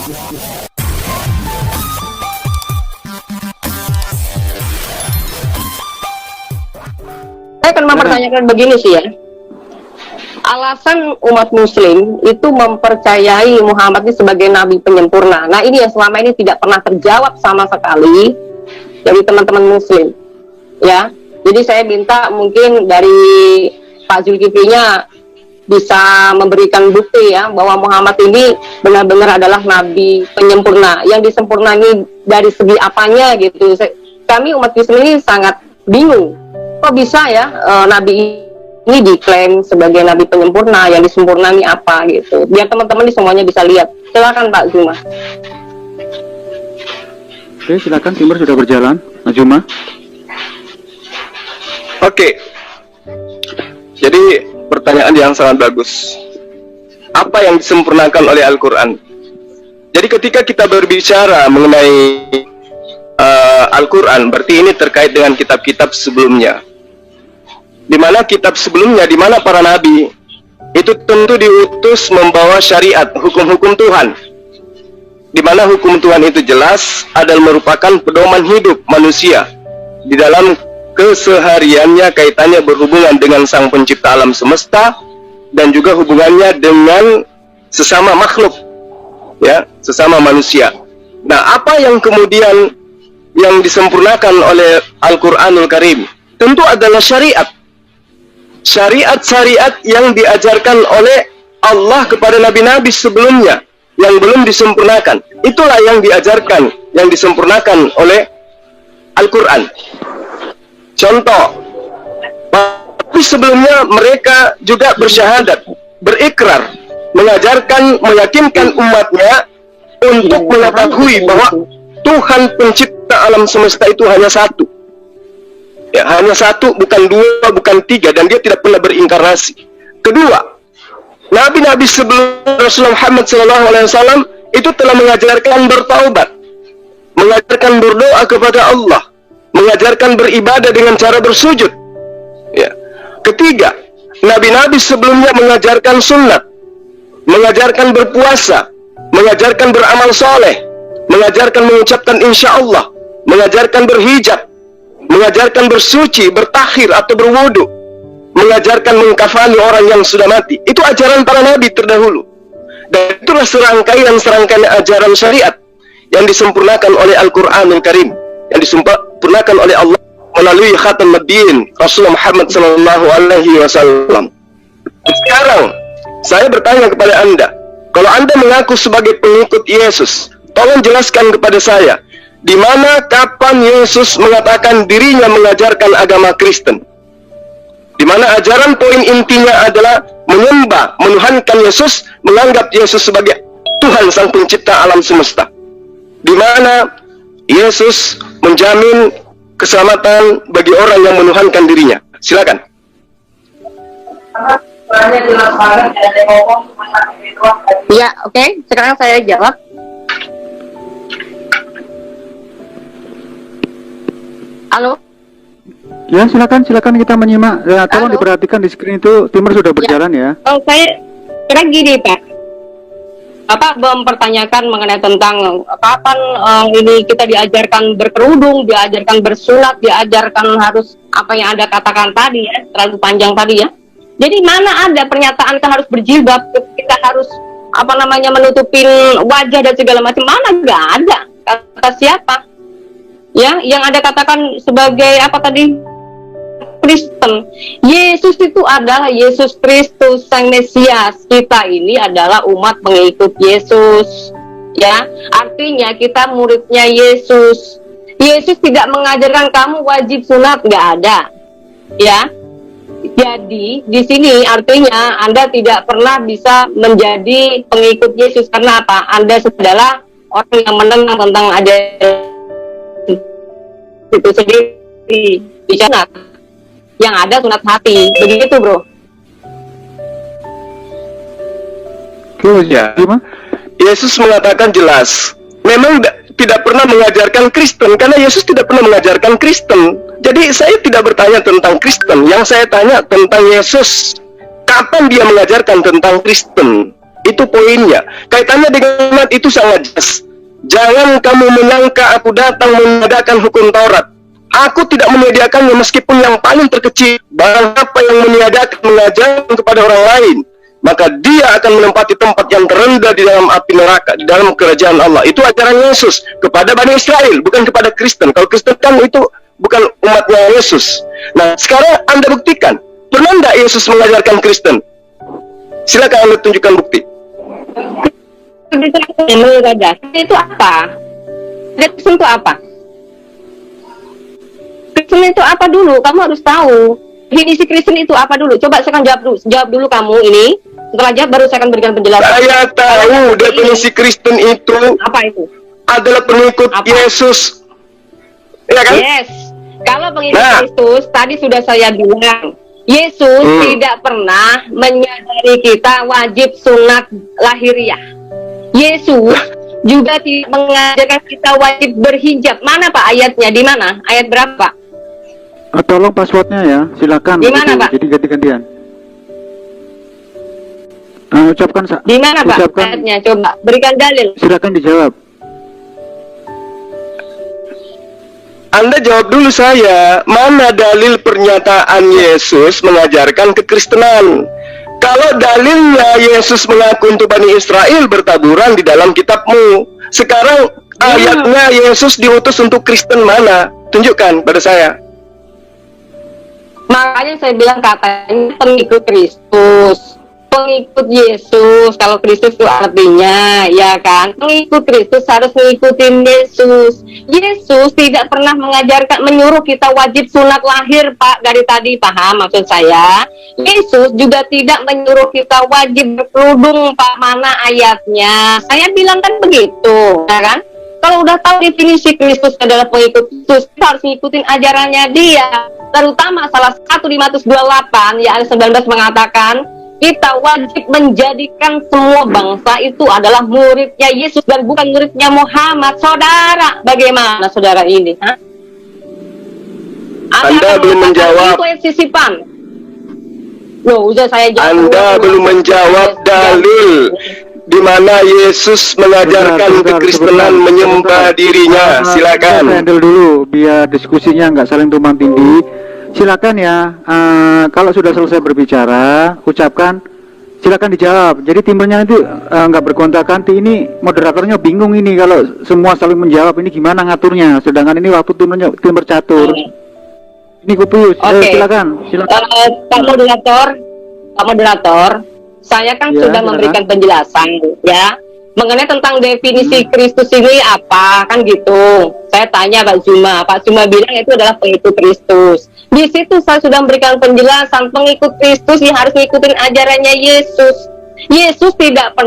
Saya akan mempertanyakan begini sih ya. Alasan umat muslim itu mempercayai Muhammad ini sebagai nabi penyempurna. Nah, ini yang selama ini tidak pernah terjawab sama sekali dari teman-teman muslim. Ya. Jadi saya minta mungkin dari Pak Zulkiflinya bisa memberikan bukti ya bahwa Muhammad ini benar-benar adalah nabi penyempurna. Yang disempurnai dari segi apanya gitu. Kami umat muslim ini sangat bingung. Kok bisa ya nabi ini diklaim sebagai nabi penyempurna, yang disempurnai apa gitu. Biar teman-teman di semuanya bisa lihat. Silakan Pak Zuma. Oke, silakan, timer sudah berjalan. Mas Zuma. Oke. Jadi pertanyaan yang sangat bagus. Apa yang disempurnakan oleh Al-Quran? Jadi ketika kita berbicara mengenai Al-Quran, berarti ini terkait dengan kitab-kitab sebelumnya. Di mana kitab sebelumnya, di mana para nabi itu tentu diutus membawa syariat, hukum-hukum Tuhan. Di mana hukum Tuhan itu jelas adalah merupakan pedoman hidup manusia di dalam kesehariannya, kaitannya berhubungan dengan Sang Pencipta alam semesta dan juga hubungannya dengan sesama makhluk, ya, sesama manusia. Nah, apa yang kemudian yang disempurnakan oleh Al-Quranul Karim? Tentu adalah syariat. Syariat-syariat yang diajarkan oleh Allah kepada nabi-nabi sebelumnya yang belum disempurnakan. Itulah yang diajarkan, yang disempurnakan oleh Al-Quran. Contoh, tapi sebelumnya mereka juga bersyahadat, berikrar, mengajarkan, meyakinkan umatnya untuk mengetahui bahwa Tuhan pencipta alam semesta itu hanya satu. Ya, hanya satu, bukan dua, bukan tiga, dan dia tidak pernah berinkarnasi. Kedua, nabi-nabi sebelum Rasulullah Muhammad SAW itu telah mengajarkan bertaubat, mengajarkan berdoa kepada Allah, mengajarkan beribadah dengan cara bersujud. Ya. Ketiga, nabi-nabi sebelumnya mengajarkan sunnat, mengajarkan berpuasa, mengajarkan beramal soleh, mengajarkan mengucapkan insya Allah, mengajarkan berhijab, mengajarkan bersuci, bertakhir atau berwudu, mengajarkan mengkafani orang yang sudah mati. Itu ajaran para nabi terdahulu. Dan itulah serangkaian ajaran syariat yang disempurnakan oleh Al-Quranul Karim, yang disempurnakan oleh Allah melalui Khatamuddin Din Rasulullah Muhammad SAW. Sekarang saya bertanya kepada Anda, kalau Anda mengaku sebagai pengikut Yesus, tolong jelaskan kepada saya, di mana, kapan Yesus mengatakan dirinya mengajarkan agama Kristen? Di mana ajaran poin intinya adalah menyembah, menuhankan Yesus, menganggap Yesus sebagai Tuhan Sang Pencipta alam semesta. Di mana Yesus menjamin keselamatan bagi orang yang menuhankan dirinya. Silakan. Ya, oke. Sekarang saya jawab. Halo? Ya, silakan kita menyimak. Ya, tolong diperhatikan di screen itu, timer sudah berjalan ya. Oh, saya kira gini Pak. Bapak mempertanyakan mengenai tentang kapan ini kita diajarkan berkerudung, diajarkan bersunat, diajarkan harus apa yang Anda katakan tadi ya, terlalu panjang tadi ya. Jadi mana ada pernyataan kita harus berjilbab, kita harus menutupin wajah dan segala macam, mana nggak ada. Kata siapa? Ya, yang Anda katakan sebagai apa tadi? Kristen. Yesus itu adalah Yesus Kristus Sang Mesias. Kita ini adalah umat pengikut Yesus. Ya, artinya kita muridnya Yesus. Yesus tidak mengajarkan kamu wajib sunat, nggak ada. Ya. Jadi di sini artinya Anda tidak pernah bisa menjadi pengikut Yesus. Karena apa? Anda adalah orang yang menentang tentang ajaran itu sendiri, sunat. Yang ada sunat hati, begitu bro. Ya, Yesus mengatakan jelas, memang tidak pernah mengajarkan Kristen, karena Yesus tidak pernah mengajarkan Kristen. Jadi saya tidak bertanya tentang Kristen, yang saya tanya tentang Yesus. Kapan dia mengajarkan tentang Kristen? Itu itu poinnya. Kaitannya dengan umat itu sangat jelas. Jangan kamu menyangka aku datang meniadakan hukum Taurat. Aku tidak menyediakannya meskipun yang paling terkecil. Barang apa yang meniadakan mengajarkan kepada orang lain, maka dia akan menempati tempat yang terendah di dalam api neraka, di dalam kerajaan Allah. Itu ajaran Yesus kepada Bani Israel, bukan kepada Kristen. Kalau Kristen kan itu bukan umatnya Yesus. Nah, sekarang Anda buktikan. Pernah tidak Yesus mengajarkan Kristen? Silakan Anda tunjukkan bukti. Itu apa? Kristen itu apa? Kristen itu apa dulu? Kamu harus tahu. Definisi Kristen itu apa dulu? Coba saya akan jawab dulu kamu ini. Setelah jawab baru saya akan berikan penjelasan. Saya tahu definisi Kristen itu. Apa itu? Adalah pengikut Apa? Yesus. Ya kan? Yes. Kalau pengikut Kristus, tadi sudah saya bilang, Yesus tidak pernah menyadari kita wajib sunat lahiriah. Yesus juga tidak mengajarkan kita wajib berhijab. Mana Pak ayatnya? Di mana? Ayat berapa? Tolong passwordnya ya, silakan. Di mana, Pak? Jadi ganti-gantian. Ucapkan Di mana Pak ayatnya? Coba berikan dalil. Silakan dijawab. Anda jawab dulu saya, mana dalil pernyataan Yesus mengajarkan kekristenan? Kalau dalilnya Yesus mengaku untuk Bani Israel bertaburan di dalam kitabmu. Sekarang ayatnya Yesus diutus untuk Kristen mana? Tunjukkan pada saya. Makanya saya bilang katanya pengikut Kristus, pengikut Yesus. Kalau Kristus itu artinya, ya kan, pengikut Kristus harus mengikuti Yesus. Yesus tidak pernah mengajarkan, menyuruh kita wajib sunat lahir, Pak. Dari tadi paham maksud saya. Yesus juga tidak menyuruh kita wajib berkerudung, Pak. Mana ayatnya? Saya bilang kan begitu, ya kan? Kalau udah tahu definisi Kristus adalah pengikut Kristus, kita harus ngikutin ajarannya dia. Terutama salah satu di Matius 28, ya ayat 19 mengatakan, kita wajib menjadikan semua bangsa itu adalah muridnya Yesus dan bukan muridnya Muhammad. Saudara, bagaimana saudara ini? Anda belum menjawab. Itu ayat sisipan. Loh, udah saya jawab. Anda belum menjawab dalil di mana Yesus mengajarkan kekristenan menyembah dirinya. Silakan. Handle dulu biar diskusinya nggak saling tumpang tindih. Silakan ya. Kalau sudah selesai berbicara, ucapkan. Silakan dijawab. Jadi timnya itu nggak bergonta-ganti. Ini moderatornya bingung ini kalau semua saling menjawab. Ini gimana ngaturnya? Sedangkan ini waktu tim bercatur. Ini Kupius. Silakan. Pak moderator. Saya kan sudah memberikan penjelasan ya mengenai tentang definisi Kristus ini apa kan gitu. Saya tanya Pak Zuma bilang itu adalah pengikut Kristus. Di situ saya sudah memberikan penjelasan pengikut Kristus yang harus ngikutin ajarannya Yesus. Yesus tidak pernah